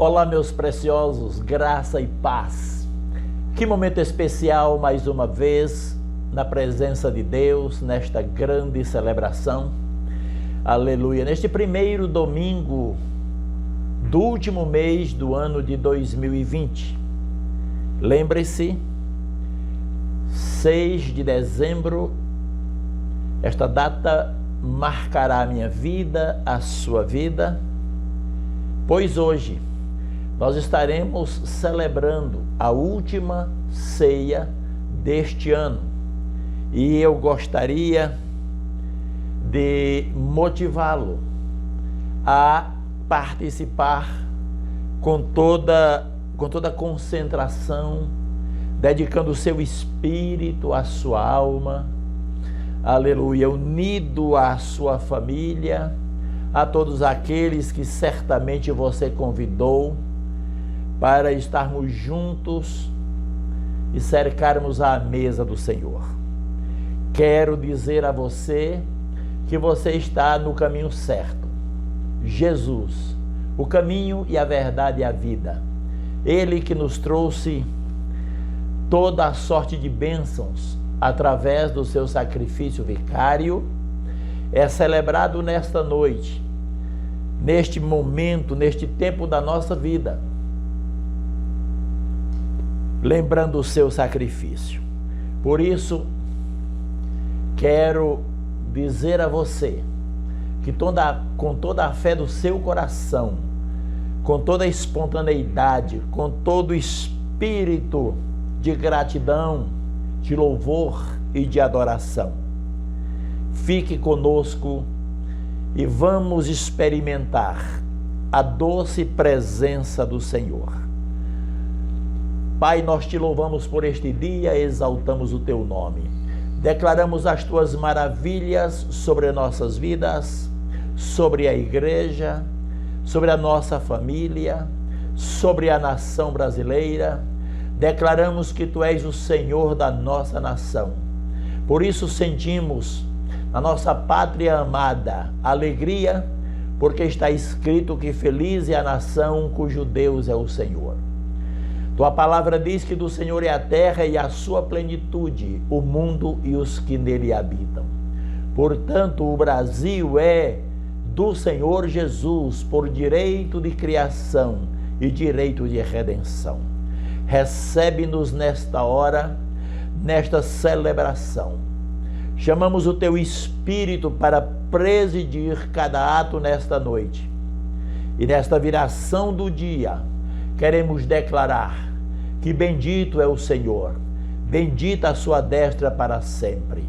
Olá, meus preciosos, graça e paz. Que momento especial, mais uma vez, na presença de Deus, nesta grande celebração. Aleluia. Neste primeiro domingo do último mês do ano de 2020. Lembre-se, 6 de dezembro, esta data marcará a minha vida, a sua vida, pois hoje nós estaremos celebrando a última ceia deste ano. E eu gostaria de motivá-lo a participar com toda concentração, dedicando o seu espírito, a sua alma, aleluia, unido à sua família, a todos aqueles que certamente você convidou para estarmos juntos e cercarmos a mesa do Senhor. Quero dizer a você que você está no caminho certo. Jesus, o caminho e a verdade e a vida. Ele que nos trouxe toda a sorte de bênçãos através do seu sacrifício vicário, é celebrado nesta noite, neste momento, neste tempo da nossa vida, lembrando o seu sacrifício. Por isso, quero dizer a você que com toda a fé do seu coração, com toda a espontaneidade, com todo o espírito de gratidão, de louvor e de adoração, fique conosco e vamos experimentar a doce presença do Senhor. Pai, nós te louvamos por este dia, exaltamos o teu nome. Declaramos as tuas maravilhas sobre nossas vidas, sobre a igreja, sobre a nossa família, sobre a nação brasileira. Declaramos que tu és o Senhor da nossa nação. Por isso sentimos na nossa pátria amada alegria, porque está escrito que feliz é a nação cujo Deus é o Senhor. Tua palavra diz que do Senhor é a terra e a sua plenitude, o mundo e os que nele habitam. Portanto, o Brasil é do Senhor Jesus por direito de criação e direito de redenção. Recebe-nos nesta hora, nesta celebração. Chamamos o teu Espírito para presidir cada ato nesta noite. E nesta viração do dia, queremos declarar que bendito é o Senhor, bendita a sua destra para sempre.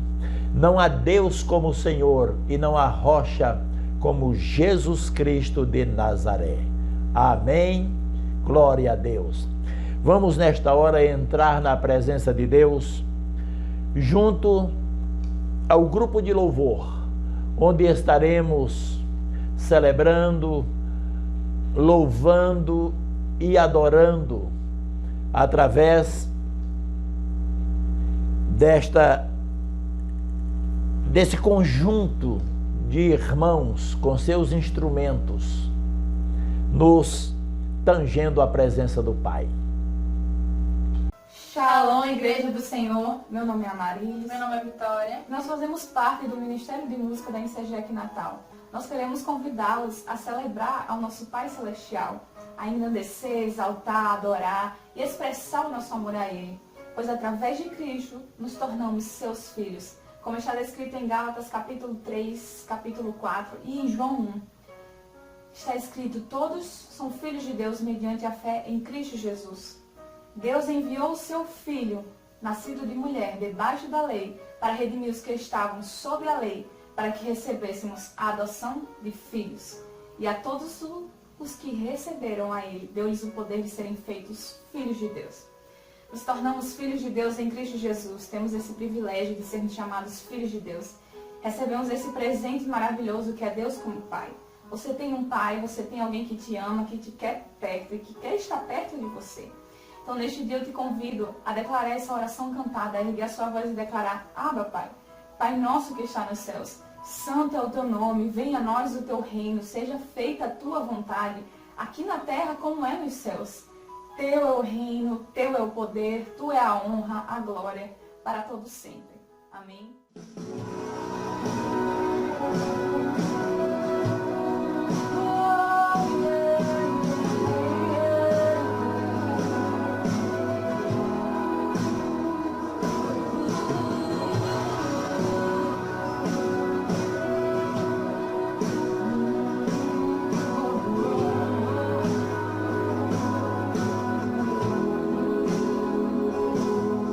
Não há Deus como o Senhor e não há rocha como Jesus Cristo de Nazaré. Amém. Glória a Deus. Vamos nesta hora entrar na presença de Deus, junto ao grupo de louvor, onde estaremos celebrando, louvando e adorando através desse conjunto de irmãos com seus instrumentos, nos tangendo a presença do Pai. Shalom, Igreja do Senhor. Meu nome é Amaris. Meu nome é Vitória. Nós fazemos parte do Ministério de Música da INSEGEC Natal. Nós queremos convidá-los a celebrar ao nosso Pai Celestial, a engrandecer, exaltar, adorar e expressar o nosso amor a Ele, pois através de Cristo nos tornamos seus filhos, como está descrito em Gálatas capítulo 3, capítulo 4 e em João 1. Está escrito: todos são filhos de Deus mediante a fé em Cristo Jesus. Deus enviou o seu Filho, nascido de mulher, debaixo da lei, para redimir os que estavam sob a lei, para que recebêssemos a adoção de filhos. E a todos os que receberam a Ele, deu-lhes o poder de serem feitos filhos de Deus. Nos tornamos filhos de Deus em Cristo Jesus. Temos esse privilégio de sermos chamados filhos de Deus. Recebemos esse presente maravilhoso que é Deus como Pai. Você tem um Pai, você tem alguém que te ama, que te quer perto e que quer estar perto de você. Então, neste dia eu te convido a declarar essa oração cantada, a erguer a sua voz e declarar: Abba, Pai, Pai nosso que está nos céus, santo é o teu nome, venha a nós o teu reino, seja feita a tua vontade, aqui na terra como é nos céus. Teu é o reino, teu é o poder, tu é a honra, a glória, para todos sempre. Amém.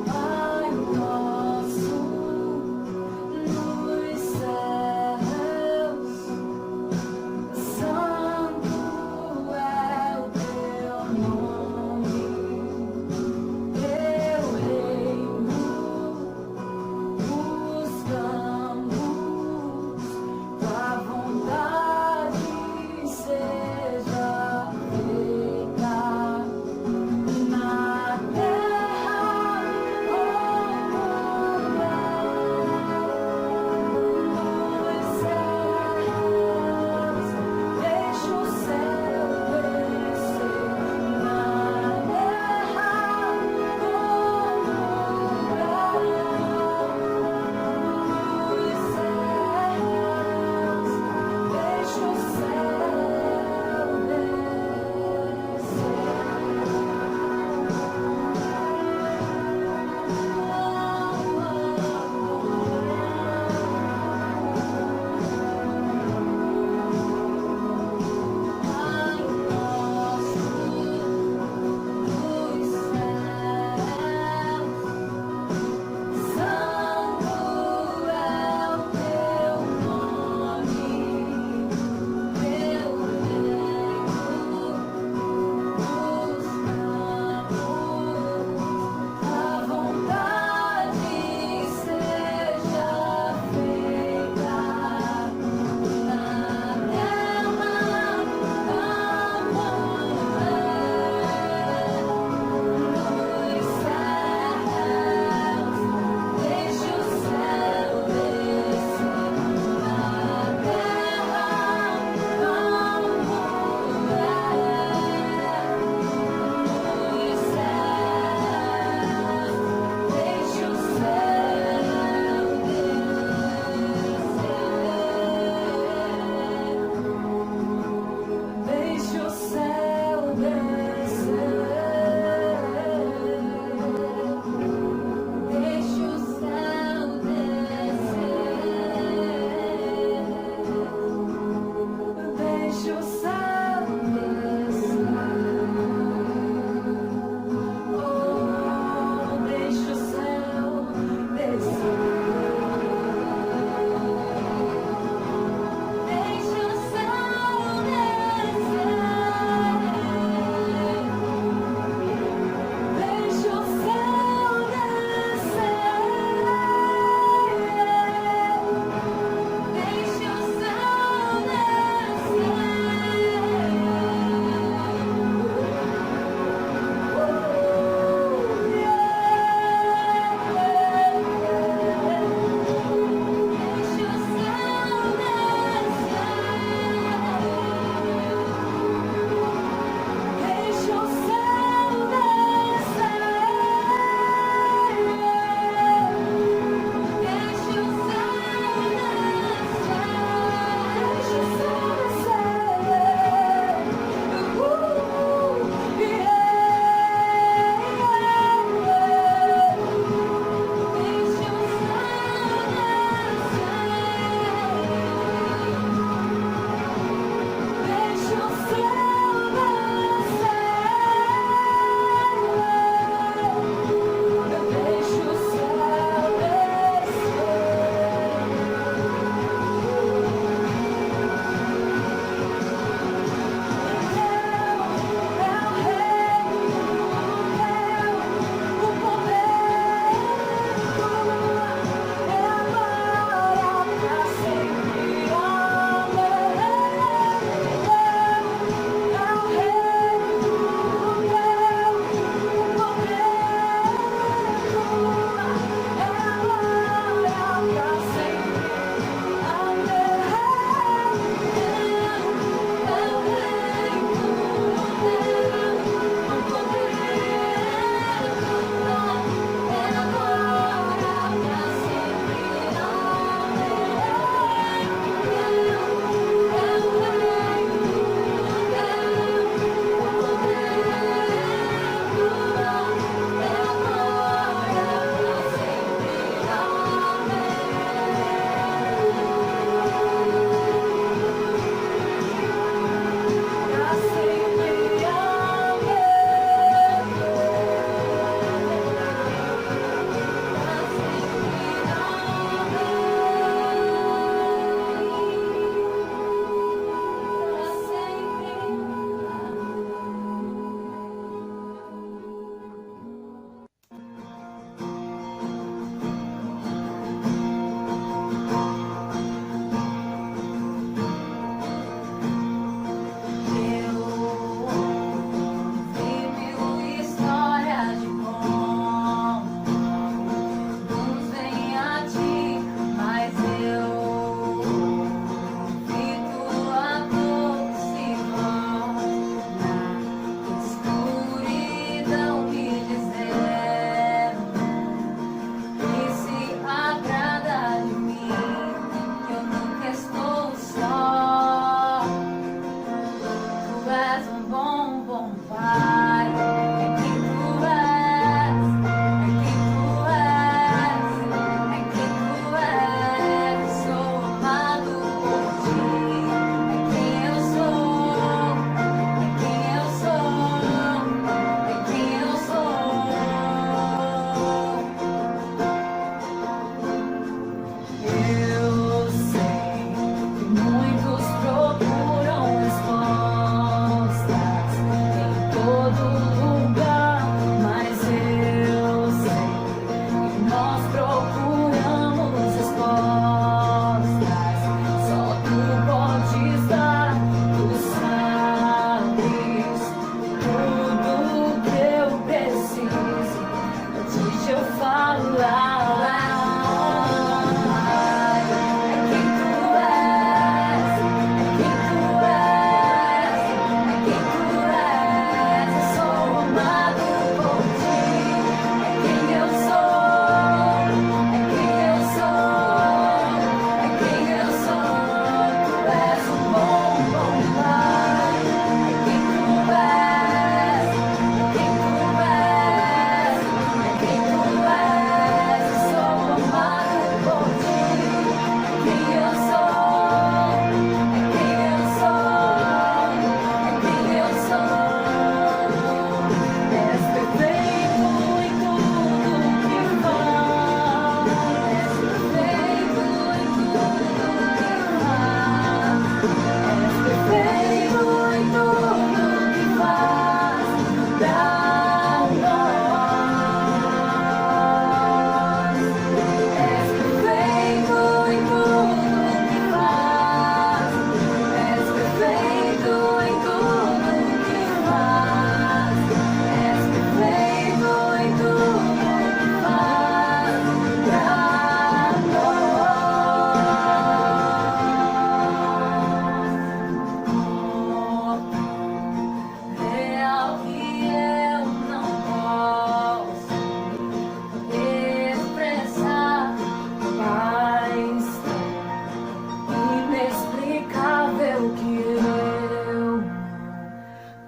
Pai nosso, nos céus.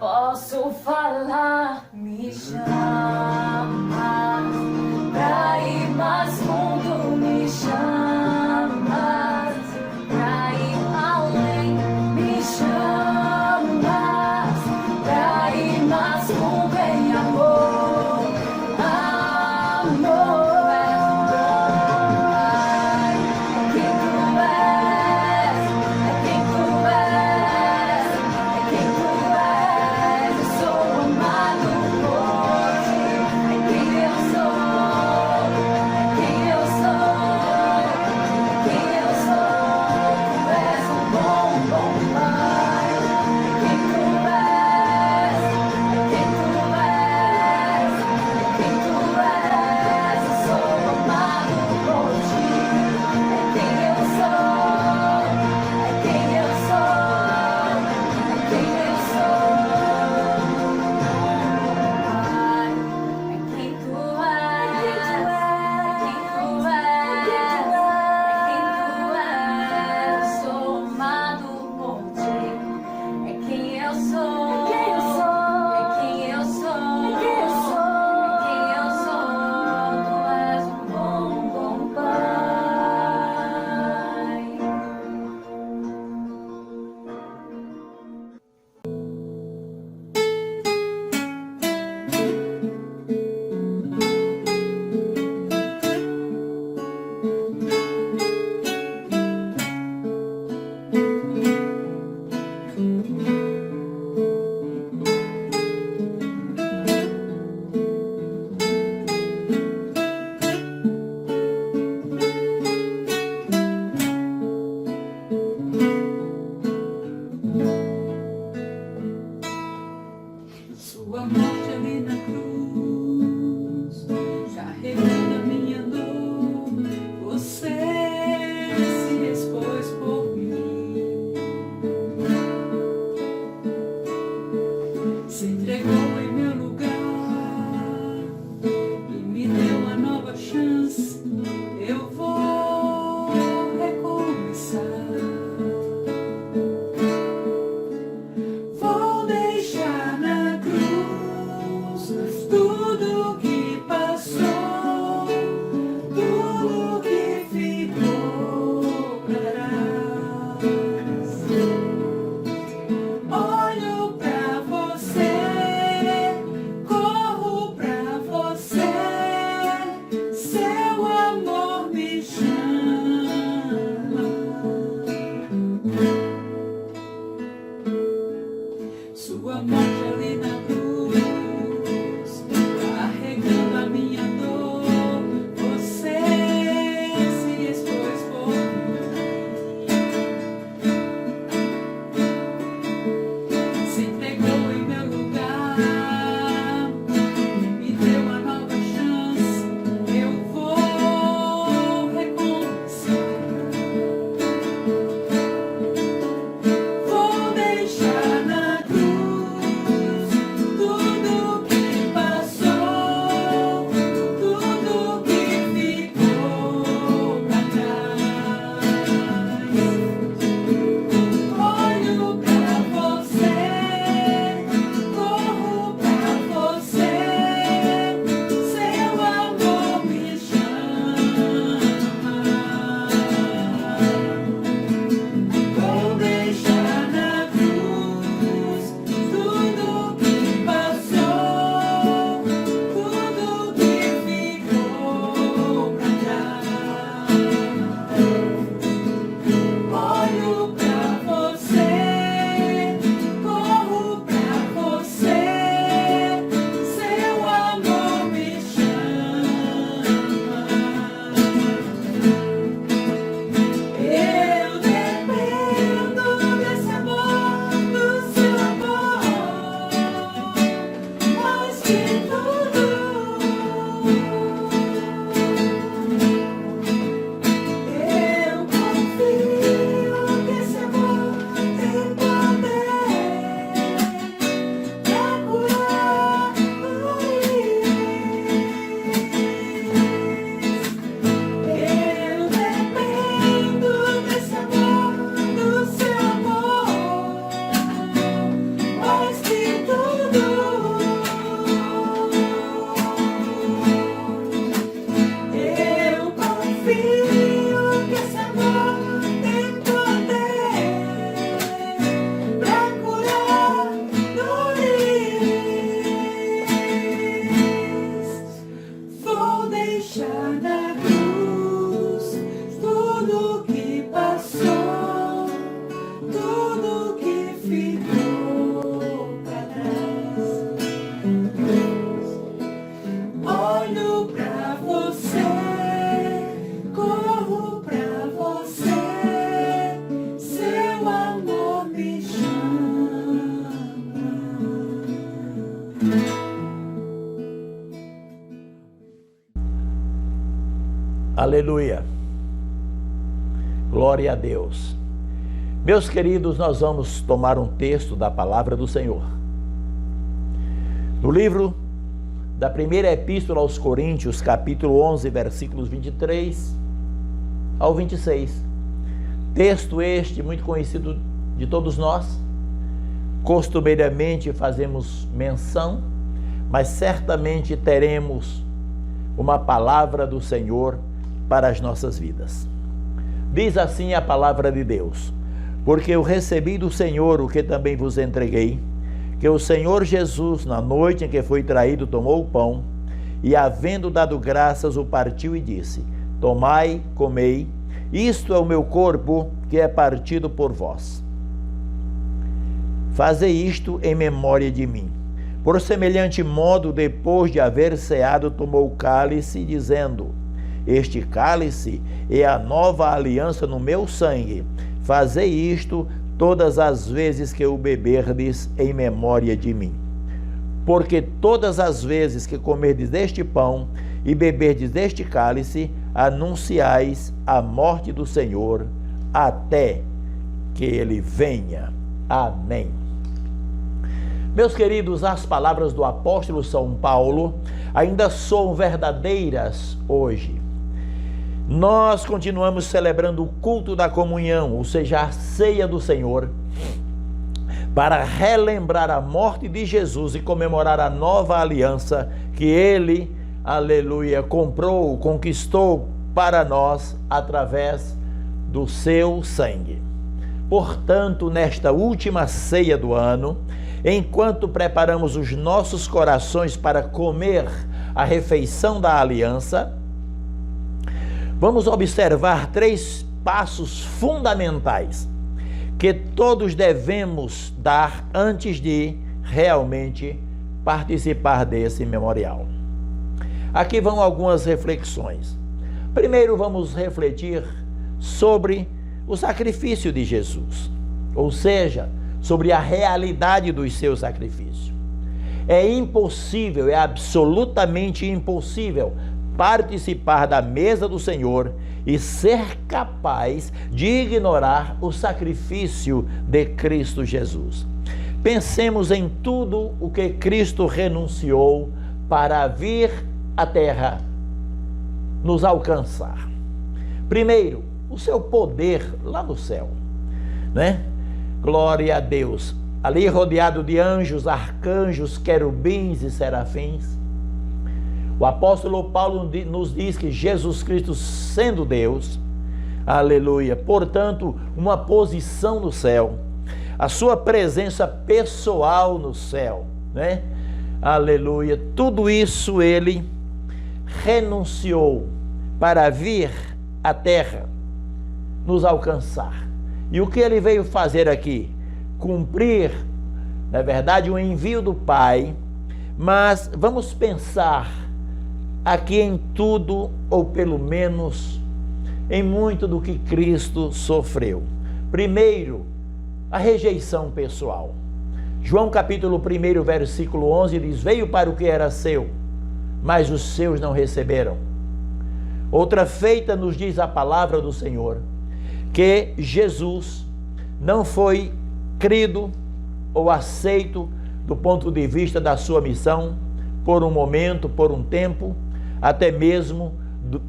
Posso falar, me chamas pra ir mais fundo, me chamas pra ir além, me chamas pra ir mais fundo em amor, amor. Sua morte ali na cruz, carregando a minha dor, você se expôs por mim, se entregou em meu lugar e me deu uma nova chance. Eu vou recomeçar. Vou deixar na cruz tudo que passou, tudo que ficou pra trás. Olho pra você, corro pra você, seu amor me chama. Sua morte ali na cruz, carregando a minha dor, você se expôs por mim, se entregou em meu lugar, me deu uma nova chance. Eu vou recomeçar. Vou deixar na cruz Aleluia. Glória a Deus. Meus queridos, nós vamos tomar um texto da palavra do Senhor. No livro da primeira epístola aos Coríntios, capítulo 11, versículos 23 ao 26. Texto este muito conhecido de todos nós. Costumeiramente fazemos menção, mas certamente teremos uma palavra do Senhor para as nossas vidas. Diz assim a palavra de Deus: porque eu recebi do Senhor o que também vos entreguei, que o Senhor Jesus, na noite em que foi traído, tomou o pão e, havendo dado graças, o partiu e disse: tomai, comei, isto é o meu corpo que é partido por vós. Fazei isto em memória de mim. Por semelhante modo, depois de haver ceado, tomou o cálice, dizendo: este cálice é a nova aliança no meu sangue. Fazei isto todas as vezes que o beberdes em memória de mim. Porque todas as vezes que comerdes deste pão e beberdes deste cálice, anunciais a morte do Senhor até que ele venha. Amém. Meus queridos, as palavras do apóstolo São Paulo ainda são verdadeiras hoje. Nós continuamos celebrando o culto da comunhão, ou seja, a ceia do Senhor, para relembrar a morte de Jesus e comemorar a nova aliança que ele, aleluia, comprou, conquistou para nós através do seu sangue. Portanto, nesta última ceia do ano, enquanto preparamos os nossos corações para comer a refeição da aliança, vamos observar 3 passos fundamentais que todos devemos dar antes de realmente participar desse memorial. Aqui vão algumas reflexões. Primeiro, vamos refletir sobre o sacrifício de Jesus, ou seja, sobre a realidade do seu sacrifício. É impossível, é absolutamente impossível participar da mesa do Senhor e ser capaz de ignorar o sacrifício de Cristo Jesus. Pensemos em tudo o que Cristo renunciou para vir à terra nos alcançar. Primeiro, o seu poder lá no céu, né? Glória a Deus. Ali rodeado de anjos, arcanjos, querubins e serafins. O apóstolo Paulo nos diz que Jesus Cristo, sendo Deus, aleluia, portanto, uma posição no céu, a sua presença pessoal no céu, né? Aleluia, tudo isso ele renunciou para vir à terra nos alcançar. E o que ele veio fazer aqui? Cumprir, na verdade, o envio do Pai, mas vamos pensar aqui em tudo, ou pelo menos em muito do que Cristo sofreu. Primeiro, a rejeição pessoal. João capítulo 1, versículo 11 diz: veio para o que era seu, mas os seus não receberam. Outra feita nos diz a palavra do Senhor, que Jesus não foi crido ou aceito do ponto de vista da sua missão por um momento, por um tempo, até mesmo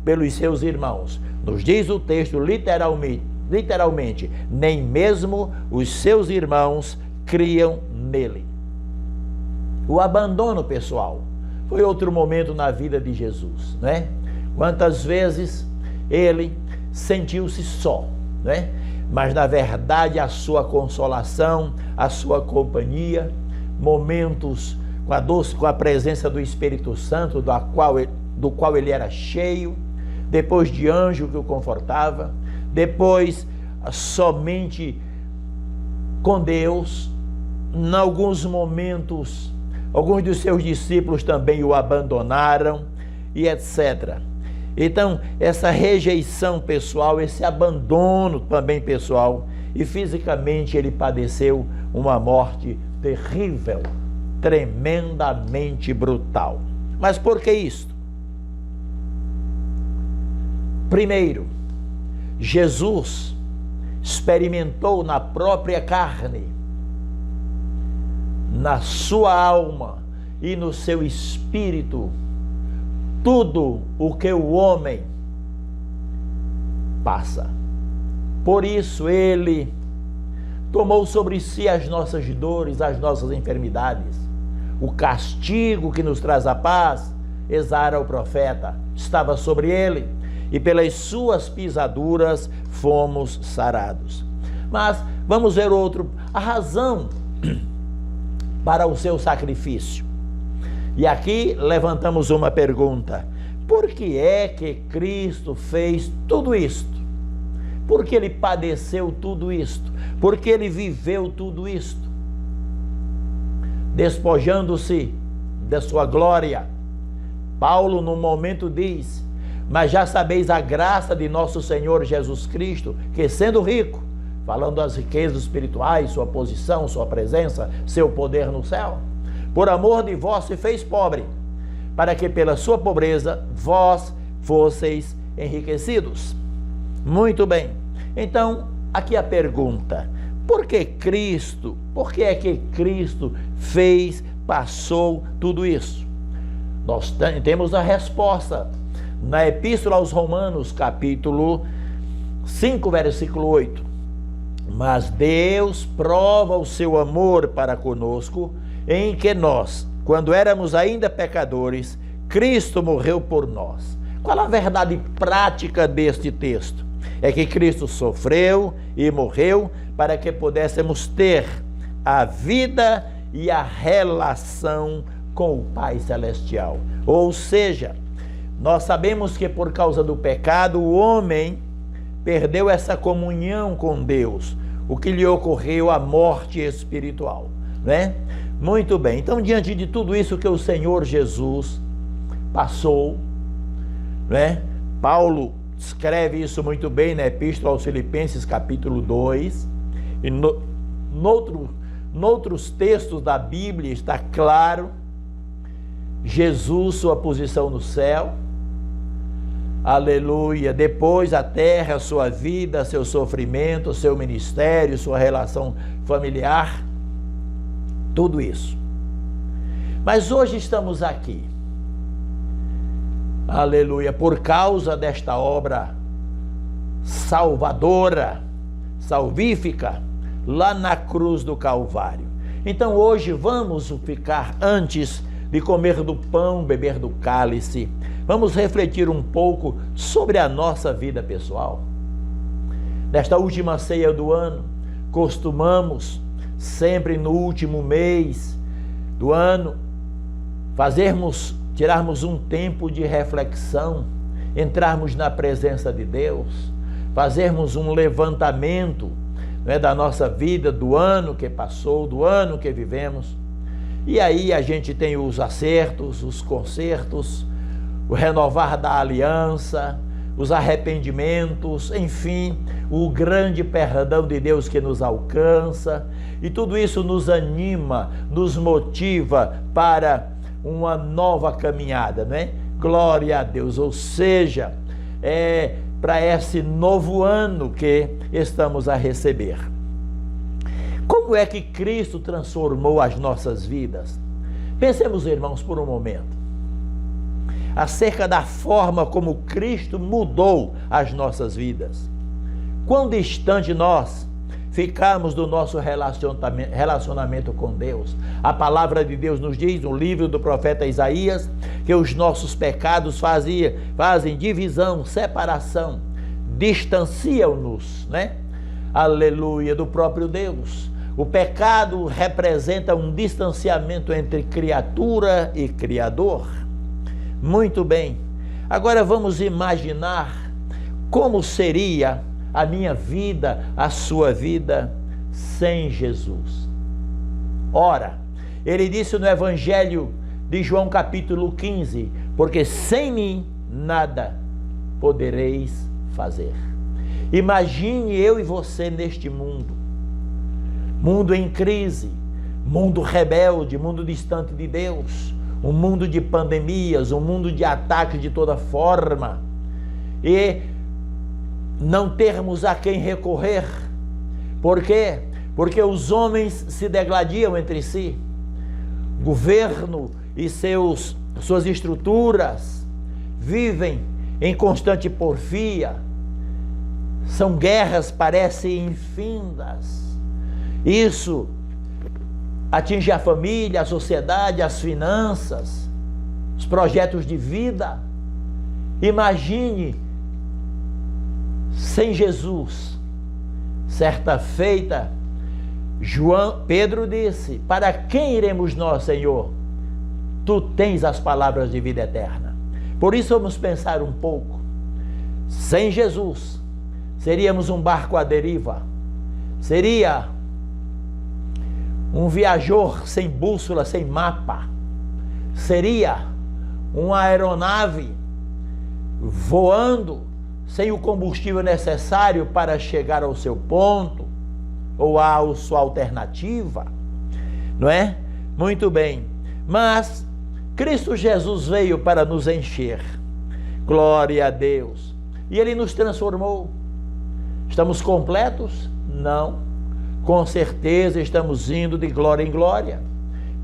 pelos seus irmãos. Nos diz o texto literalmente, nem mesmo os seus irmãos criam nele. O abandono pessoal foi outro momento na vida de Jesus, né? Quantas vezes ele sentiu-se só, né? Mas na verdade a sua consolação, a sua companhia, momentos com a presença do Espírito Santo, do qual ele era cheio, depois de anjo que o confortava, depois somente com Deus. Em alguns momentos, alguns dos seus discípulos também o abandonaram e etc. Então, essa rejeição pessoal, esse abandono também pessoal, e fisicamente ele padeceu uma morte terrível, tremendamente brutal. Mas por que isto? Primeiro, Jesus experimentou na própria carne, na sua alma e no seu espírito, tudo o que o homem passa. Por isso ele tomou sobre si as nossas dores, as nossas enfermidades. O castigo que nos traz a paz, exara o profeta, estava sobre ele, e pelas suas pisaduras fomos sarados. Mas vamos ver a razão para o seu sacrifício. E aqui levantamos uma pergunta: por que é que Cristo fez tudo isto? Por que ele padeceu tudo isto? Por que ele viveu tudo isto? Despojando-se da sua glória. Paulo, num momento, diz: mas já sabeis a graça de nosso Senhor Jesus Cristo, que sendo rico, falando das riquezas espirituais, sua posição, sua presença, seu poder no céu, por amor de vós se fez pobre, para que pela sua pobreza vós fosseis enriquecidos. Muito bem. Então, aqui a pergunta: por que é que Cristo passou tudo isso? Nós temos a resposta na Epístola aos Romanos, capítulo 5, versículo 8. Mas Deus prova o seu amor para conosco, em que nós, quando éramos ainda pecadores, Cristo morreu por nós. Qual a verdade prática deste texto? É que Cristo sofreu e morreu para que pudéssemos ter a vida e a relação com o Pai Celestial. Ou seja, nós sabemos que por causa do pecado o homem perdeu essa comunhão com Deus, o que lhe ocorreu a morte espiritual, né? Muito bem, então diante de tudo isso que o Senhor Jesus passou, né? Paulo escreve isso muito bem na Epístola aos Filipenses, capítulo 2, e noutros textos da Bíblia está claro Jesus, sua posição no céu, aleluia, depois a terra, sua vida, seu sofrimento, seu ministério, sua relação familiar, tudo isso. Mas hoje estamos aqui, aleluia, por causa desta obra salvadora, salvífica, lá na cruz do Calvário. Então hoje vamos ficar, antes de comer do pão, beber do cálice, vamos refletir um pouco sobre a nossa vida pessoal. Nesta última ceia do ano, costumamos, sempre no último mês do ano, tirarmos um tempo de reflexão, entrarmos na presença de Deus, fazermos um levantamento, né, da nossa vida, do ano que passou, do ano que vivemos. E aí a gente tem os acertos, os consertos, o renovar da aliança, os arrependimentos, enfim, o grande perdão de Deus que nos alcança, e tudo isso nos anima, nos motiva para uma nova caminhada, né? Glória a Deus, ou seja, para esse novo ano que estamos a receber. Como é que Cristo transformou as nossas vidas? Pensemos, irmãos, por um momento, acerca da forma como Cristo mudou as nossas vidas. Quão distante nós ficamos do nosso relacionamento com Deus. A palavra de Deus nos diz, no livro do profeta Isaías, que os nossos pecados fazem divisão, separação, distanciam-nos, né? Aleluia, do próprio Deus. O pecado representa um distanciamento entre criatura e Criador. Muito bem. Agora vamos imaginar como seria a minha vida, a sua vida sem Jesus. Ora, ele disse no Evangelho de João capítulo 15, porque sem mim nada podereis fazer. Imagine eu e você neste mundo em crise, mundo rebelde, mundo distante de Deus, um mundo de pandemias, um mundo de ataques de toda forma, e não termos a quem recorrer. Por quê? Porque os homens se degladiam entre si. O governo e suas estruturas vivem em constante porfia. São guerras, parecem infindas. Isso atinge a família, a sociedade, as finanças, os projetos de vida. Imagine sem Jesus. Certa feita, Pedro disse: para quem iremos nós, Senhor? Tu tens as palavras de vida eterna. Por isso vamos pensar um pouco. Sem Jesus, seríamos um barco à deriva. Seria um viajor sem bússola, sem mapa. Seria uma aeronave voando sem o combustível necessário para chegar ao seu ponto ou à sua alternativa, não é? Muito bem. Mas Cristo Jesus veio para nos encher. Glória a Deus. E Ele nos transformou. Estamos completos? Não. Com certeza estamos indo de glória em glória,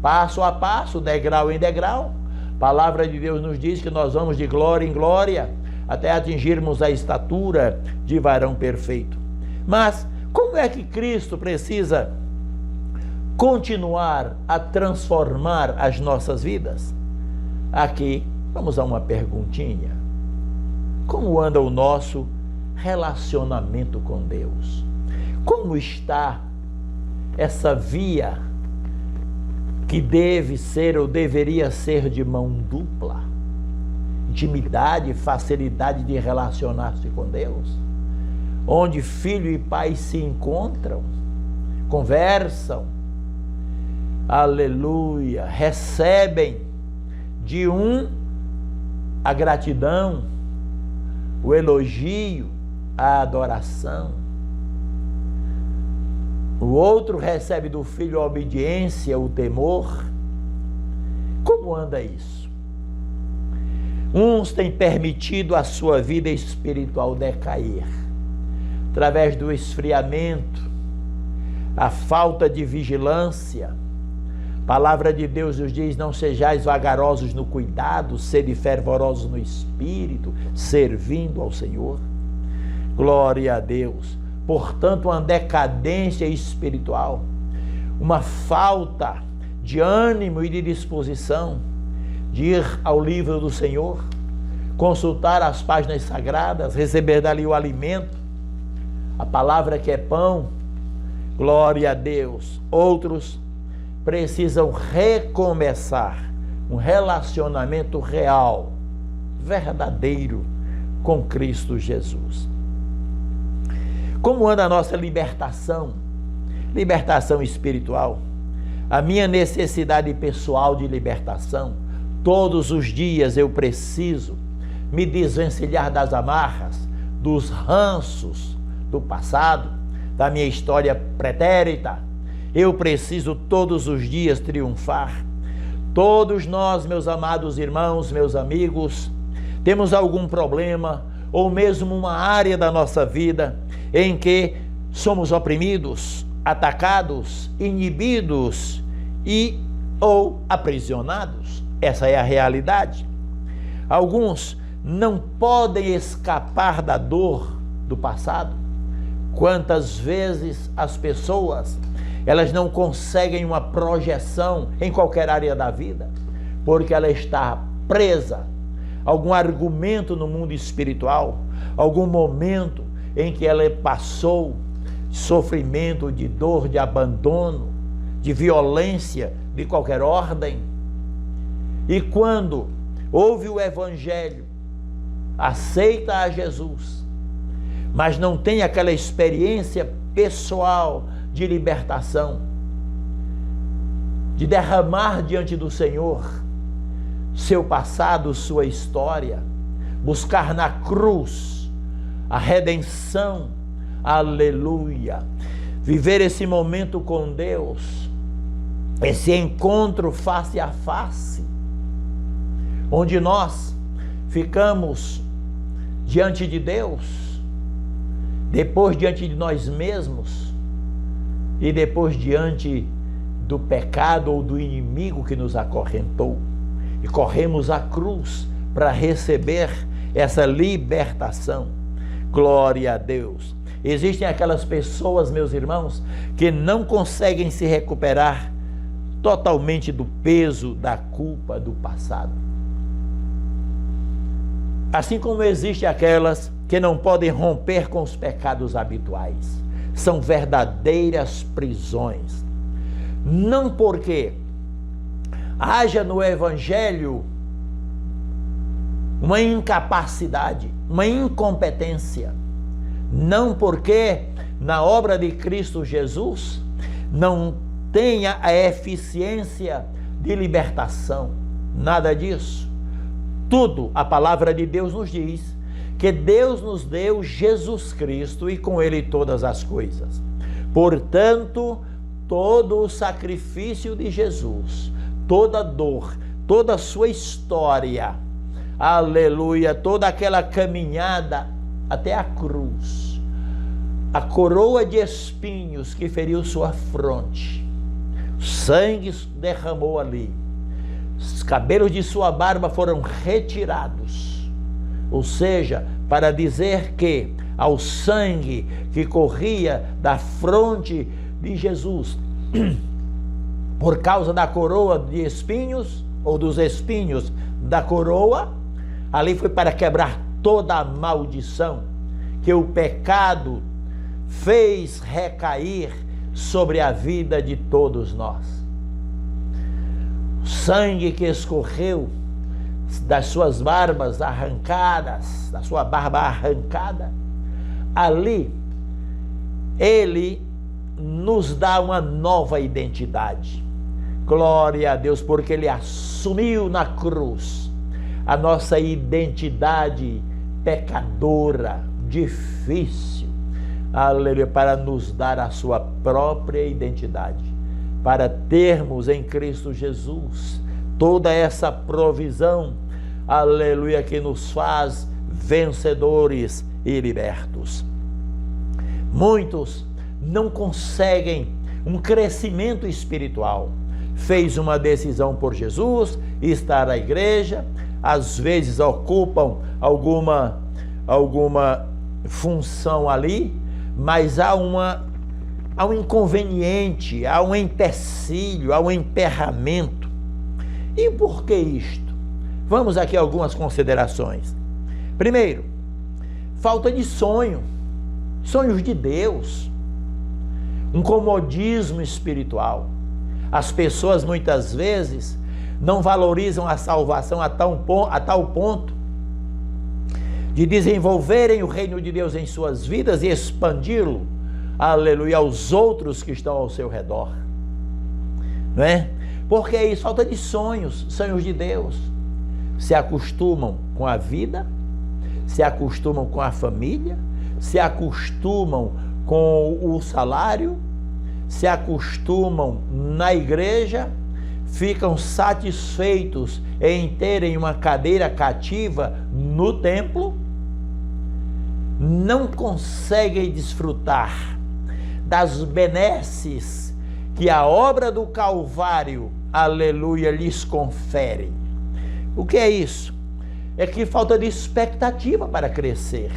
passo a passo, degrau em degrau. A palavra de Deus nos diz que nós vamos de glória em glória até atingirmos a estatura de varão perfeito. Mas como é que Cristo precisa continuar a transformar as nossas vidas? Aqui vamos a uma perguntinha. Como anda o nosso relacionamento com Deus? Como está essa via que deve ser ou deveria ser de mão dupla? Intimidade, facilidade de relacionar-se com Deus, onde filho e pai se encontram, conversam, aleluia, recebem de um a gratidão, o elogio, a adoração. O outro recebe do filho a obediência, o temor. Como anda isso? Uns têm permitido a sua vida espiritual decair, através do esfriamento, a falta de vigilância. A palavra de Deus nos diz: não sejais vagarosos no cuidado, sede fervorosos no espírito, servindo ao Senhor. Glória a Deus. Portanto, uma decadência espiritual, uma falta de ânimo e de disposição de ir ao livro do Senhor, consultar as páginas sagradas, receber dali o alimento, a palavra que é pão. Glória a Deus. Outros precisam recomeçar um relacionamento real, verdadeiro com Cristo Jesus. Como anda a nossa libertação? Libertação espiritual. A minha necessidade pessoal de libertação. Todos os dias eu preciso me desvencilhar das amarras, dos ranços do passado, da minha história pretérita. Eu preciso todos os dias triunfar. Todos nós, meus amados irmãos, meus amigos, temos algum problema ou mesmo uma área da nossa vida em que somos oprimidos, atacados, inibidos e ou aprisionados. Essa é a realidade. Alguns não podem escapar da dor do passado. Quantas vezes as pessoas, elas não conseguem uma projeção em qualquer área da vida, porque ela está presa a algum argumento no mundo espiritual, algum momento em que ela passou sofrimento, de dor, de abandono, de violência de qualquer ordem. E quando ouve o Evangelho, aceita a Jesus, mas não tem aquela experiência pessoal de libertação, de derramar diante do Senhor seu passado, sua história, buscar na cruz a redenção, aleluia, viver esse momento com Deus, esse encontro face a face, onde nós ficamos diante de Deus depois diante de nós mesmos e depois diante do pecado ou do inimigo que nos acorrentou. E corremos à cruz para receber essa libertação. Glória a Deus. Existem aquelas pessoas, meus irmãos, que não conseguem se recuperar totalmente do peso da culpa do passado. Assim como existem aquelas que não podem romper com os pecados habituais. São verdadeiras prisões. Não porque haja no Evangelho uma incapacidade, uma incompetência. Não porque na obra de Cristo Jesus não tenha a eficiência de libertação. Nada disso. Tudo, a palavra de Deus nos diz que Deus nos deu Jesus Cristo e com Ele todas as coisas. Portanto, todo o sacrifício de Jesus, toda dor, toda a sua história, aleluia, toda aquela caminhada até a cruz, a coroa de espinhos que feriu sua fronte, sangue derramou ali, os cabelos de sua barba foram retirados, ou seja, para dizer que ao sangue que corria da fronte de Jesus, por causa da coroa de espinhos, ou dos espinhos da coroa, ali foi para quebrar toda a maldição que o pecado fez recair sobre a vida de todos nós. O sangue que escorreu das suas barbas arrancadas, da sua barba arrancada, ali ele nos dá uma nova identidade. Glória a Deus, porque ele assumiu na cruz a nossa identidade pecadora, difícil, aleluia, para nos dar a sua própria identidade, para termos em Cristo Jesus toda essa provisão, aleluia, que nos faz vencedores e libertos. Muitos não conseguem um crescimento espiritual. Fez uma decisão por Jesus, estar na igreja, às vezes ocupam alguma função ali, mas há um inconveniente, há um empecilho, há um emperramento. E por que isto? Vamos aqui a algumas considerações. Primeiro, falta de sonho, sonhos de Deus, um comodismo espiritual. As pessoas muitas vezes não valorizam a salvação a tal ponto de desenvolverem o reino de Deus em suas vidas e expandi-lo, aleluia, aos outros que estão ao seu redor. Não é? Porque é isso, falta de sonhos, sonhos de Deus. Se acostumam com a vida, se acostumam com a família, se acostumam com o salário, se acostumam na igreja, ficam satisfeitos em terem uma cadeira cativa no templo, não conseguem desfrutar das benesses que a obra do Calvário, aleluia, lhes confere. O que é isso? É que falta de expectativa para crescer,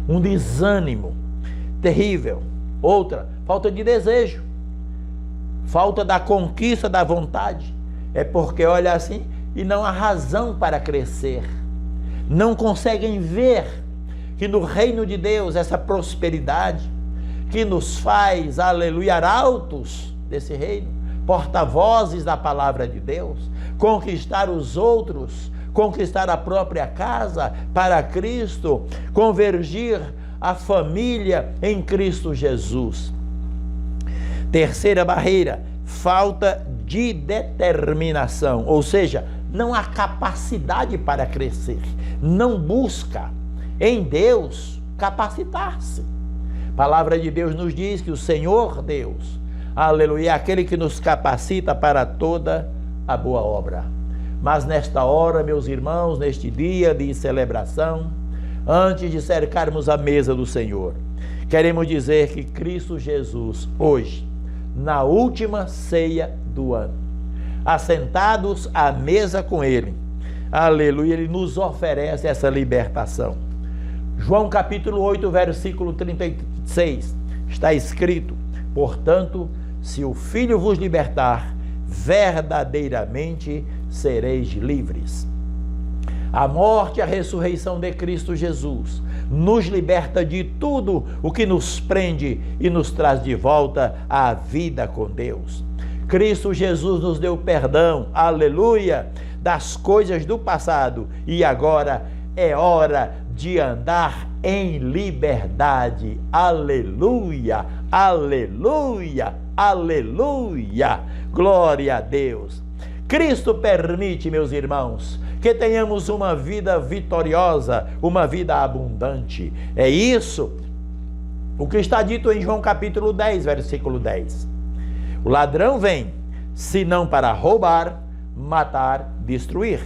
um desânimo terrível. Outra, falta de desejo, falta da conquista da vontade. É porque olha assim e não há razão para crescer. Não conseguem ver que no reino de Deus, essa prosperidade que nos faz, aleluia, arautos desse reino, porta-vozes da palavra de Deus, conquistar os outros, conquistar a própria casa para Cristo, convergir a família em Cristo Jesus. Terceira barreira, falta de determinação, ou seja, não há capacidade para crescer, não busca em Deus capacitar-se. A palavra de Deus nos diz que o Senhor Deus, aleluia, é aquele que nos capacita para toda a boa obra. Mas nesta hora, meus irmãos, neste dia de celebração, antes de cercarmos a mesa do Senhor, queremos dizer que Cristo Jesus, hoje, na última ceia do ano, assentados à mesa com Ele, aleluia, Ele nos oferece essa libertação. João capítulo 8, versículo 36, está escrito: portanto, se o Filho vos libertar, verdadeiramente sereis livres. A morte e a ressurreição de Cristo Jesus nos liberta de tudo o que nos prende e nos traz de volta à vida com Deus. Cristo Jesus nos deu perdão, aleluia, das coisas do passado, e agora é hora de andar em liberdade. Aleluia, aleluia, aleluia. Glória a Deus. Cristo permite, meus irmãos, que tenhamos uma vida vitoriosa, uma vida abundante. É isso o que está dito em João capítulo 10, versículo 10. O ladrão vem, senão para roubar, matar, destruir.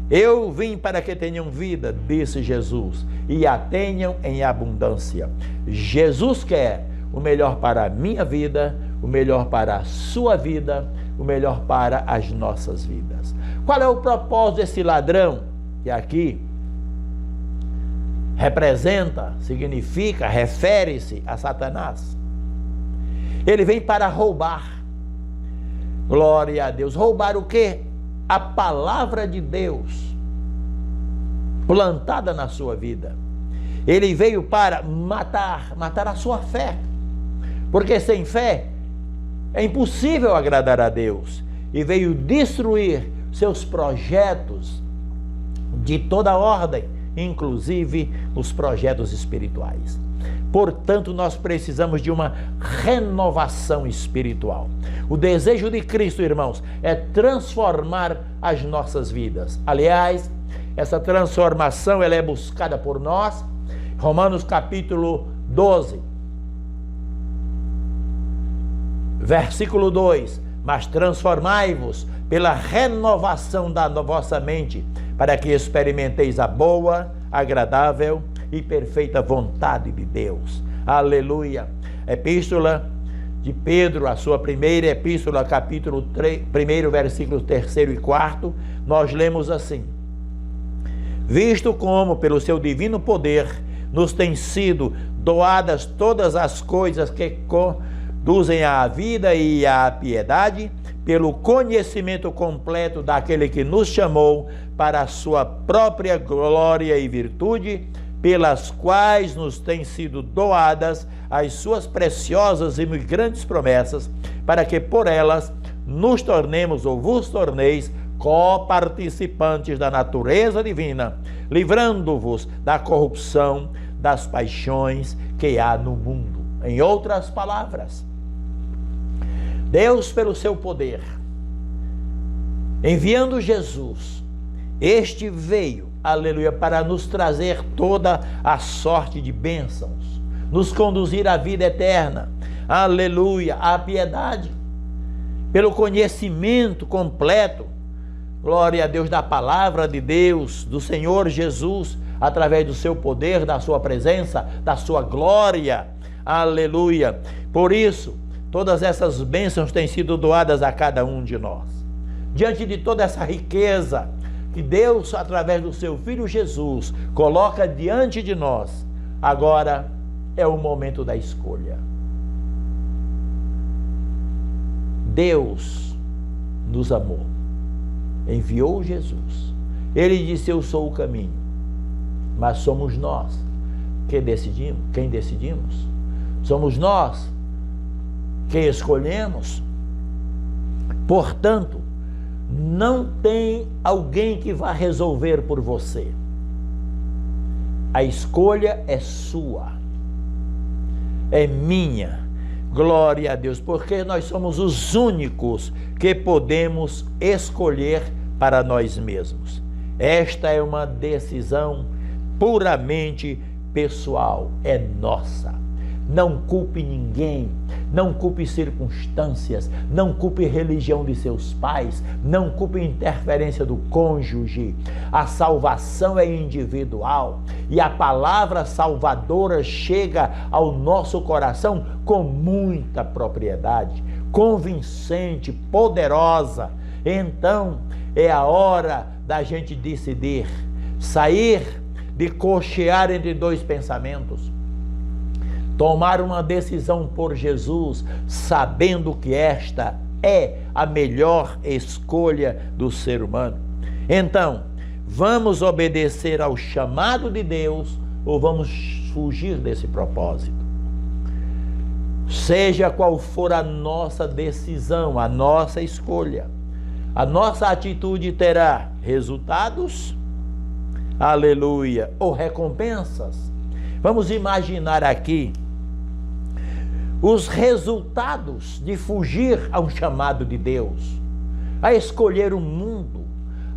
Eu vim para que tenham vida, disse Jesus, e a tenham em abundância. Jesus quer o melhor para a minha vida, o melhor para a sua vida, o melhor para as nossas vidas. Qual é o propósito desse ladrão? Que aqui representa, significa, refere-se a Satanás. Ele vem para roubar. Glória a Deus. Roubar o quê? A palavra de Deus plantada na sua vida. Ele veio para matar a sua fé. Porque sem fé é impossível agradar a Deus. E veio destruir seus projetos de toda ordem, inclusive os projetos espirituais. Portanto, nós precisamos de uma renovação espiritual. O desejo de Cristo, irmãos, é transformar as nossas vidas. Aliás, essa transformação ela é buscada por nós. Romanos capítulo 12, versículo 2. Mas transformai-vos pela renovação da vossa mente, para que experimenteis a boa, agradável e perfeita vontade de Deus. Aleluia. Epístola de Pedro, a sua primeira epístola, capítulo 3, 1, versículos 3 e 4, nós lemos assim: visto como, pelo seu divino poder, nos têm sido doadas todas as coisas que conduzem à vida e à piedade, pelo conhecimento completo daquele que nos chamou para a sua própria glória e virtude, pelas quais nos têm sido doadas as suas preciosas e muito grandes promessas, para que por elas nos tornemos ou vos torneis coparticipantes da natureza divina, livrando-vos da corrupção das paixões que há no mundo. Em outras palavras, Deus, pelo seu poder, enviando Jesus, este veio, aleluia, para nos trazer toda a sorte de bênçãos, nos conduzir à vida eterna, aleluia, à piedade, pelo conhecimento completo, glória a Deus, da palavra de Deus, do Senhor Jesus, através do seu poder, da sua presença, da sua glória, aleluia. Por isso, todas essas bênçãos têm sido doadas a cada um de nós. Diante de toda essa riqueza que Deus, através do seu Filho Jesus, coloca diante de nós, agora é o momento da escolha. Deus nos amou, enviou Jesus. Ele disse: eu sou o caminho. Mas somos nós que decidimos. Quem decidimos? Somos nós que escolhemos. Portanto, não tem alguém que vá resolver por você. A escolha é sua, é minha. Glória a Deus, porque nós somos os únicos que podemos escolher para nós mesmos. Esta é uma decisão puramente pessoal, é nossa. Não culpe ninguém, não culpe circunstâncias, não culpe religião de seus pais, não culpe interferência do cônjuge. A salvação é individual e a palavra salvadora chega ao nosso coração com muita propriedade, convincente, poderosa. Então é a hora da gente decidir, sair de cochear entre dois pensamentos, tomar uma decisão por Jesus, sabendo que esta é a melhor escolha do ser humano. Então, vamos obedecer ao chamado de Deus ou vamos fugir desse propósito? Seja qual for a nossa decisão, a nossa escolha, a nossa atitude terá resultados, aleluia, ou recompensas. Vamos imaginar aqui os resultados de fugir ao chamado de Deus, a escolher o mundo,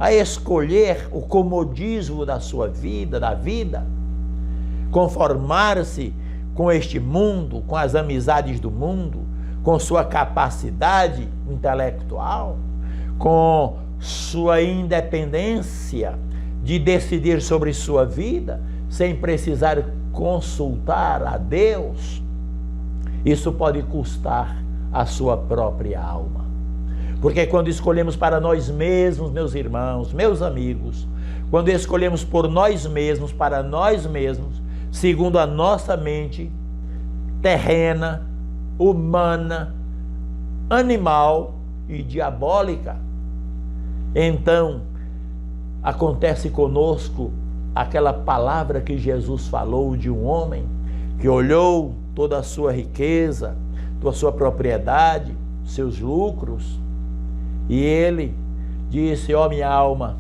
a escolher o comodismo da sua vida, da vida, conformar-se com este mundo, com as amizades do mundo, com sua capacidade intelectual, com sua independência de decidir sobre sua vida, sem precisar consultar a Deus. Isso pode custar a sua própria alma. Porque quando escolhemos para nós mesmos, meus irmãos, meus amigos, quando escolhemos por nós mesmos, para nós mesmos, segundo a nossa mente terrena, humana, animal e diabólica, então acontece conosco aquela palavra que Jesus falou de um homem que olhou toda a sua riqueza, toda a sua propriedade, seus lucros, e ele disse: ó minha alma,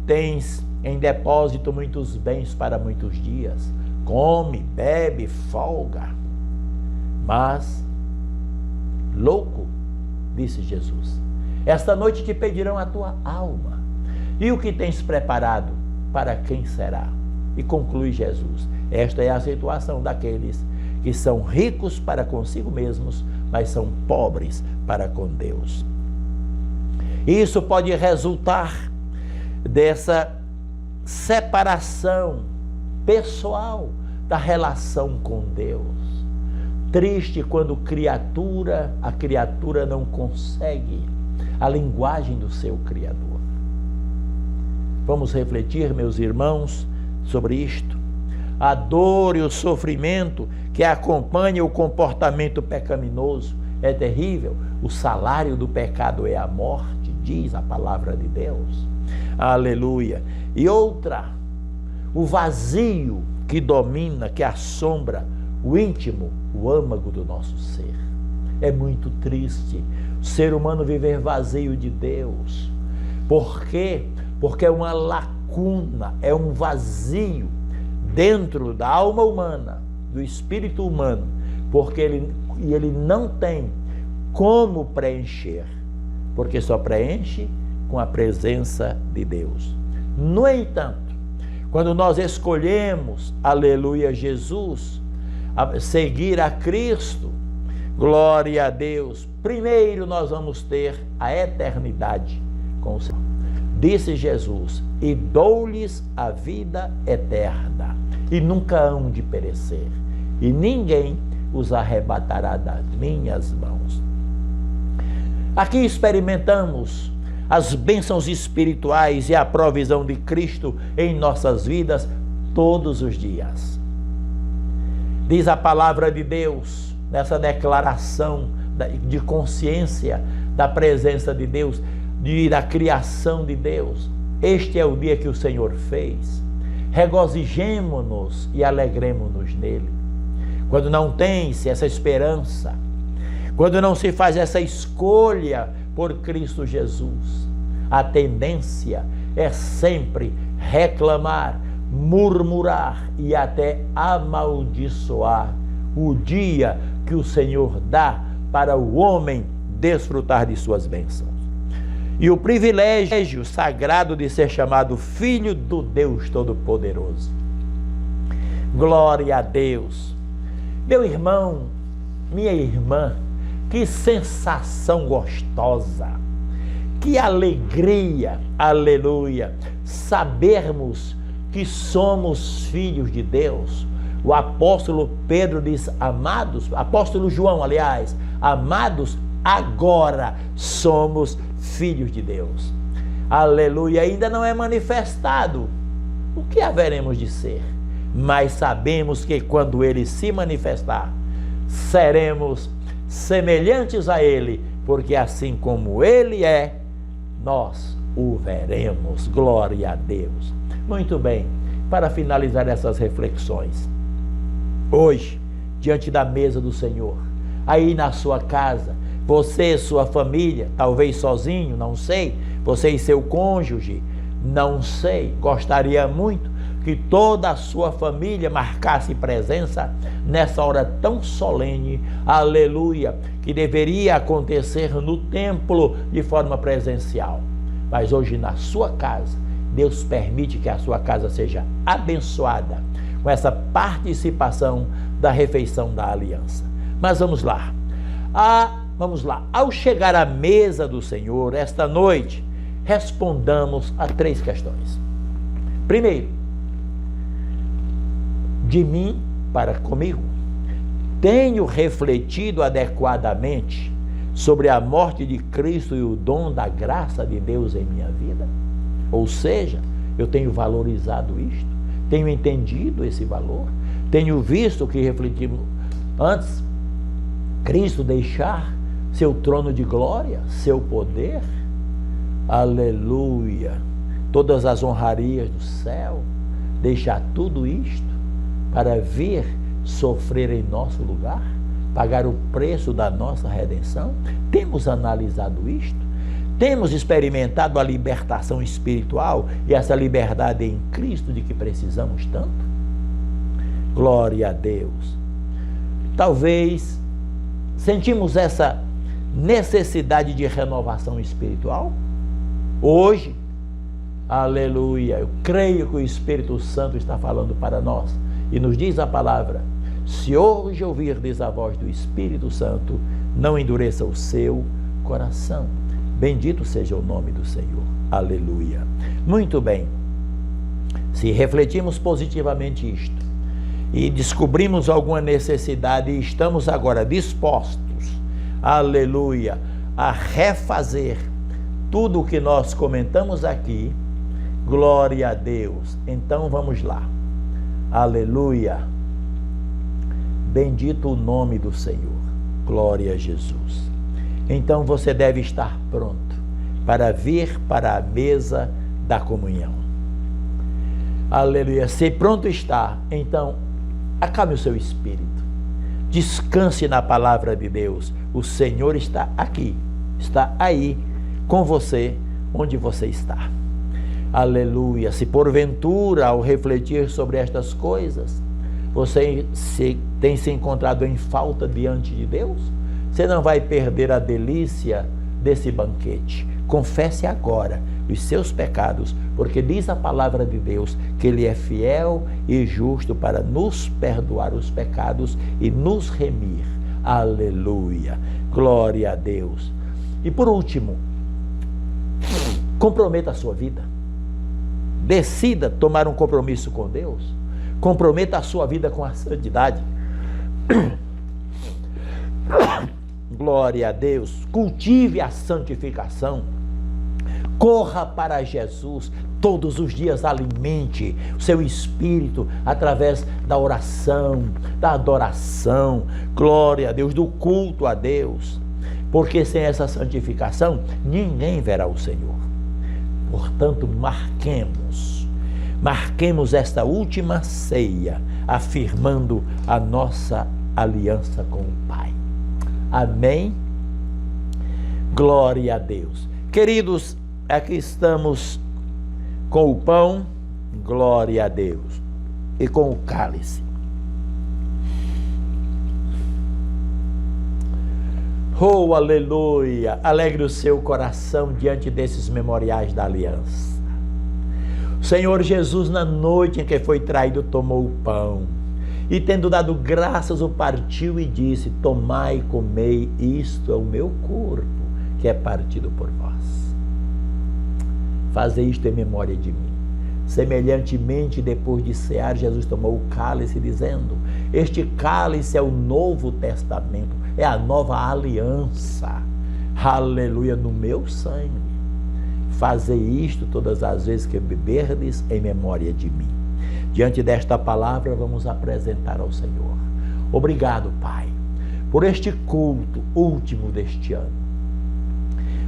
tens em depósito muitos bens para muitos dias, come, bebe, folga. Mas, louco, disse Jesus, esta noite te pedirão a tua alma, e o que tens preparado, para quem será? E conclui Jesus: esta é a situação daqueles que são ricos para consigo mesmos, mas são pobres para com Deus. Isso pode resultar dessa separação pessoal da relação com Deus. Triste quando a criatura não consegue a linguagem do seu Criador. Vamos refletir, meus irmãos, sobre isto. A dor e o sofrimento que acompanham o comportamento pecaminoso é terrível. O salário do pecado é a morte, diz a palavra de Deus. Aleluia. E outra, o vazio que domina, que assombra o íntimo, o âmago do nosso ser. É muito triste o ser humano viver vazio de Deus. Por quê? Porque é uma lacuna, é um vazio dentro da alma humana, do espírito humano, porque ele não tem como preencher, porque só preenche com a presença de Deus. No entanto, quando nós escolhemos, aleluia, Jesus, seguir a Cristo, glória a Deus, primeiro nós vamos ter a eternidade com o Senhor. Disse Jesus: e dou-lhes a vida eterna, e nunca hão de perecer, e ninguém os arrebatará das minhas mãos. Aqui experimentamos as bênçãos espirituais e a provisão de Cristo em nossas vidas todos os dias. Diz a palavra de Deus, nessa declaração de consciência da presença de Deus, da criação de Deus: este é o dia que o Senhor fez, regozijemo-nos e alegremo-nos nele. Quando não tem-se essa esperança, quando não se faz essa escolha por Cristo Jesus, a tendência é sempre reclamar, murmurar e até amaldiçoar o dia que o Senhor dá para o homem desfrutar de suas bênçãos. E o privilégio sagrado de ser chamado filho do Deus Todo-Poderoso. Glória a Deus. Meu irmão, minha irmã, que sensação gostosa, Que alegria, aleluia, sabermos que somos filhos de Deus. O apóstolo Pedro diz, amados, apóstolo João, aliás, amados, agora somos filhos de Deus. Aleluia, ainda não é manifestado o que haveremos de ser, mas sabemos que quando ele se manifestar, seremos semelhantes a ele, porque assim como ele é, nós o veremos. Glória a Deus. Muito bem, para finalizar essas reflexões, hoje, diante da mesa do Senhor, aí na sua casa, você e sua família, talvez sozinho, não sei, você e seu cônjuge, não sei, gostaria muito que toda a sua família marcasse presença nessa hora tão solene, aleluia, que deveria acontecer no templo de forma presencial. Mas hoje na sua casa, Deus permite que a sua casa seja abençoada com essa participação da refeição da aliança. Mas vamos lá. Ao chegar à mesa do Senhor esta noite, respondamos a 3 questões. Primeiro, de mim para comigo, tenho refletido adequadamente sobre a morte de Cristo e o dom da graça de Deus em minha vida? Ou seja, eu tenho valorizado isto, tenho entendido esse valor, tenho visto que refletimos antes, Cristo deixar seu trono de glória, seu poder, aleluia, todas as honrarias do céu, deixar tudo isto para vir sofrer em nosso lugar, pagar o preço da nossa redenção. Temos analisado isto, temos experimentado a libertação espiritual e essa liberdade em Cristo de que precisamos tanto. Glória a Deus. Talvez sentimos essa necessidade de renovação espiritual. Hoje, aleluia, eu creio que o Espírito Santo está falando para nós e nos diz a palavra: se hoje ouvirdes a voz do Espírito Santo, não endureça o seu coração. Bendito seja o nome do Senhor. Aleluia. Muito bem. Se refletimos positivamente isto e descobrimos alguma necessidade e estamos agora dispostos, aleluia, a refazer tudo o que nós comentamos aqui, glória a Deus. Então vamos lá. Aleluia. Bendito o nome do Senhor. Glória a Jesus. Então você deve estar pronto para vir para a mesa da comunhão. Aleluia. Se pronto está, então acalme o seu espírito. Descanse na palavra de Deus. O Senhor está aqui, está aí com você, onde você está. Aleluia. Se porventura, ao refletir sobre estas coisas, você tem se encontrado em falta diante de Deus, você não vai perder a delícia desse banquete. Confesse agora os seus pecados, porque diz a palavra de Deus que Ele é fiel e justo para nos perdoar os pecados e nos remir. Aleluia. Glória a Deus. E por último, comprometa a sua vida. Decida tomar um compromisso com Deus. Comprometa a sua vida com a santidade. Glória a Deus. Cultive a santificação. Corra para Jesus. Todos os dias alimente o seu espírito através da oração, da adoração. Glória a Deus, do culto a Deus. Porque sem essa santificação, ninguém verá o Senhor. Portanto, marquemos esta última ceia, afirmando a nossa aliança com o Pai. Amém? Glória a Deus. Queridos, aqui estamos com o pão, glória a Deus, e com o cálice. Oh, aleluia! Alegre o seu coração diante desses memoriais da aliança. O Senhor Jesus, na noite em que foi traído, tomou o pão e, tendo dado graças, o partiu e disse: tomai e comei, isto é o meu corpo, que é partido por vós. Fazer isto em memória de mim. Semelhantemente, depois de cear, Jesus tomou o cálice, dizendo: este cálice é o Novo Testamento, é a nova aliança. Aleluia, no meu sangue. Fazei isto todas as vezes que beberdes em memória de mim. Diante desta palavra, vamos apresentar ao Senhor. Obrigado, Pai, por este culto último deste ano.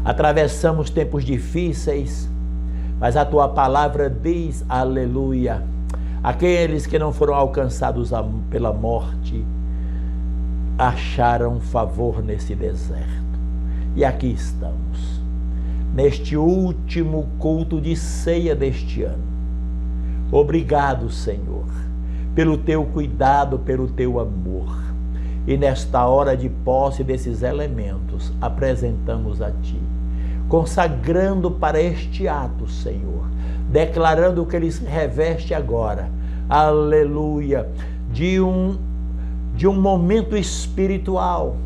Atravessamos tempos difíceis, mas a tua palavra diz, aleluia, aqueles que não foram alcançados pela morte acharam favor nesse deserto. E aqui estamos, neste último culto de ceia deste ano. Obrigado, Senhor, pelo teu cuidado, pelo teu amor. E nesta hora de posse desses elementos, apresentamos a Ti, consagrando para este ato, Senhor, declarando que ele se reveste agora, aleluia, de um momento espiritual,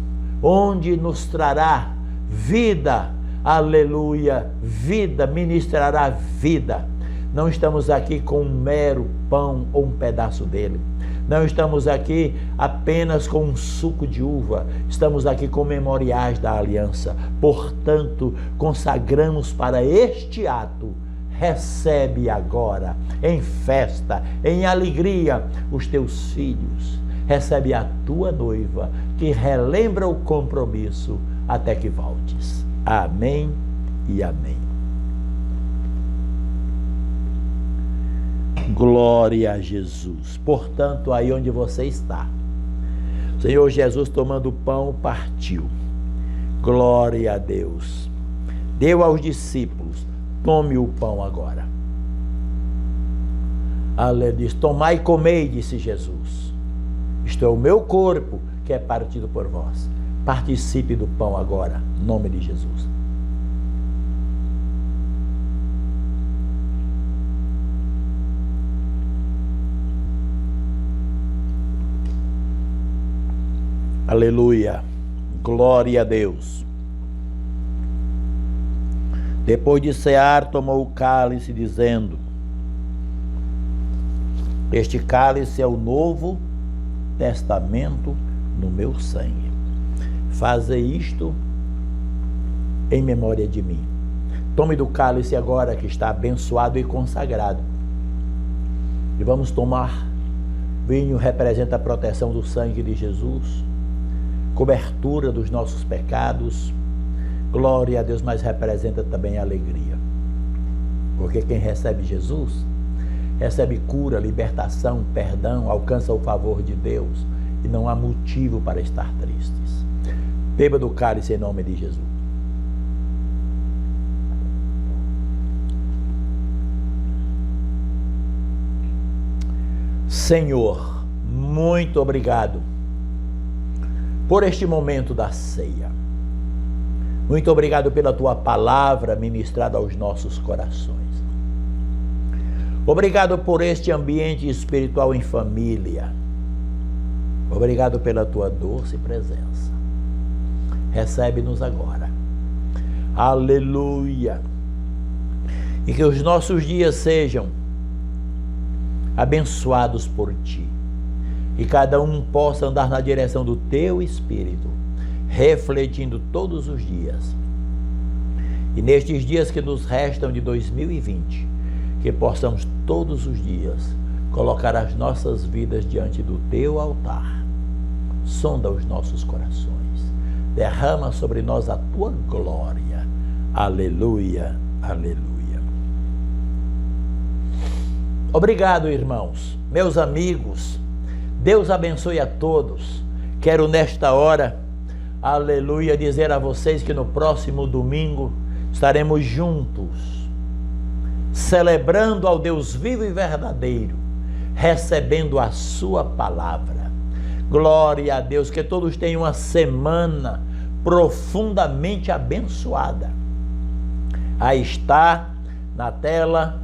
onde nos trará vida, aleluia, vida, ministrará vida. Não estamos aqui com um mero pão ou um pedaço dele. Não estamos aqui apenas com um suco de uva. Estamos aqui com memoriais da aliança. Portanto, consagramos para este ato. Recebe agora, em festa, em alegria, os teus filhos. Recebe a tua noiva, que relembra o compromisso até que voltes. Amém e amém. Glória a Jesus. Portanto, aí onde você está, o Senhor Jesus, tomando o pão, partiu. Glória a Deus. Deu aos discípulos: tome o pão agora. Aleluia. Tomai e comei, disse Jesus. Isto é o meu corpo, que é partido por vós. Participe do pão agora, em nome de Jesus. Aleluia, glória a Deus. Depois de cear, tomou o cálice, dizendo: este cálice é o Novo Testamento no meu sangue. Fazei isto em memória de mim. Tome do cálice agora, que está abençoado e consagrado. E vamos tomar. Vinho representa a proteção do sangue de Jesus, cobertura dos nossos pecados. Glória a Deus, mas representa também a alegria. Porque quem recebe Jesus, recebe cura, libertação, perdão, alcança o favor de Deus. E não há motivo para estar tristes. Beba do cálice em nome de Jesus. Senhor, muito obrigado por este momento da ceia. Muito obrigado pela tua palavra ministrada aos nossos corações. Obrigado por este ambiente espiritual em família. Obrigado pela tua doce presença. Recebe-nos agora. Aleluia. E que os nossos dias sejam abençoados por ti. E cada um possa andar na direção do teu Espírito, refletindo todos os dias. E nestes dias que nos restam de 2020, que possamos todos os dias colocar as nossas vidas diante do teu altar. Sonda os nossos corações. Derrama sobre nós a tua glória. Aleluia, aleluia. Obrigado, irmãos, meus amigos. Deus abençoe a todos. Quero nesta hora, aleluia, dizer a vocês que no próximo domingo estaremos juntos, celebrando ao Deus vivo e verdadeiro, recebendo a sua palavra. Glória a Deus, que todos tenham uma semana profundamente abençoada. Aí está na tela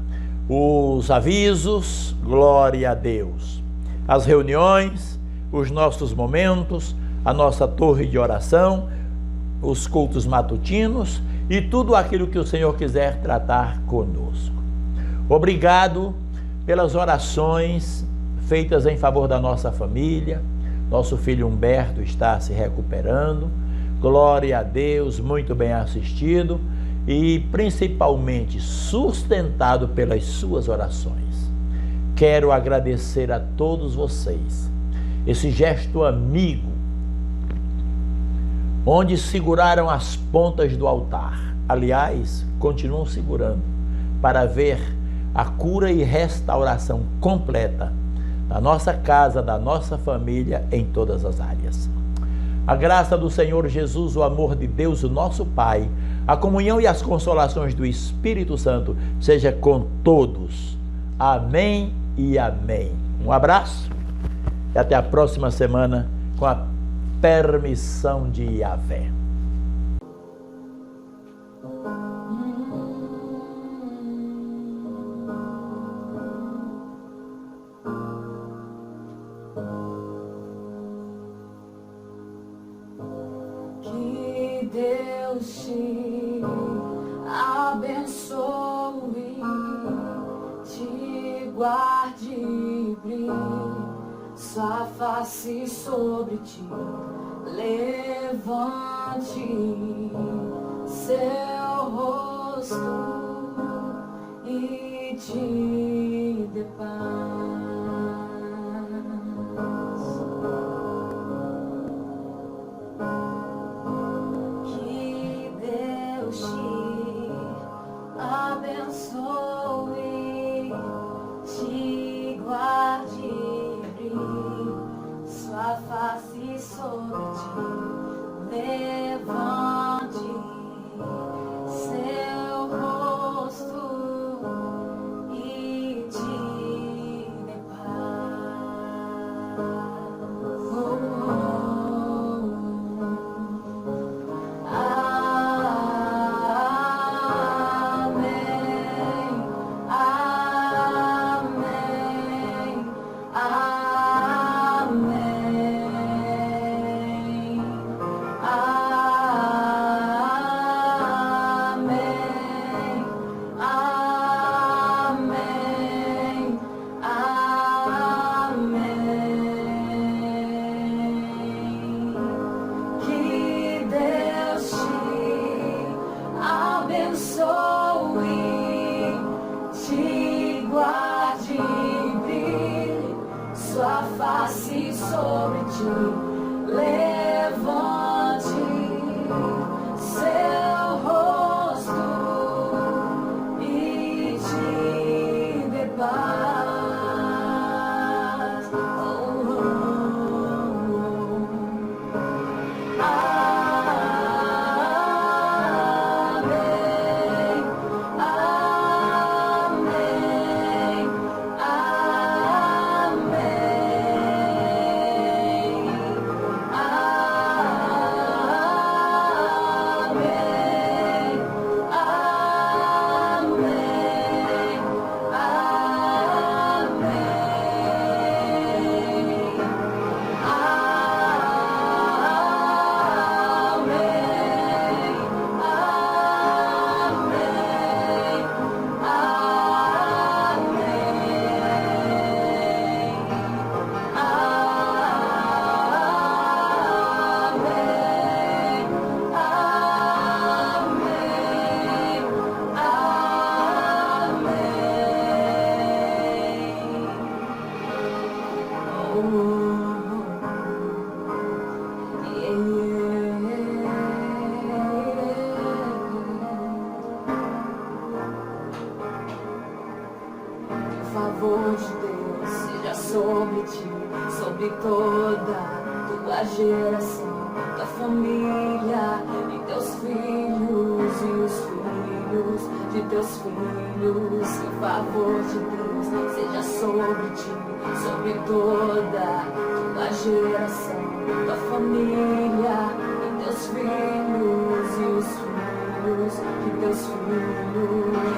os avisos, glória a Deus. As reuniões, os nossos momentos, a nossa torre de oração, os cultos matutinos e tudo aquilo que o Senhor quiser tratar conosco. Obrigado pelas orações feitas em favor da nossa família. Nosso filho Humberto está se recuperando. Glória a Deus, muito bem assistido e principalmente sustentado pelas suas orações. Quero agradecer a todos vocês esse gesto amigo, onde seguraram as pontas do altar. Aliás, continuam segurando para ver a cura e restauração completa da nossa casa, da nossa família, em todas as áreas. A graça do Senhor Jesus, o amor de Deus, o nosso Pai, a comunhão e as consolações do Espírito Santo seja com todos. Amém e amém. Um abraço e até a próxima semana com a permissão de Yahvé. Que Deus te abençoe, te guarde e brilhe sua face sobre ti, levante seu rosto e te dê paz. Que Deus te abençoe, te guarde e brilhe sua face sobre ti, levante seu rosto e te dê paz. Amém, amém, amém, amém, amém. Que Deus te abençoe, te guarde e brilhe sua face sobre ti, levante seu rosto e te dê paz. Amém, amém, O favor de Deus seja sobre ti, sobre toda tua geração, tua família e teus filhos e os filhos de teus filhos. O favor de Deus seja sobre ti, sobre toda tua geração, tua família e teus filhos e os filhos de teus filhos.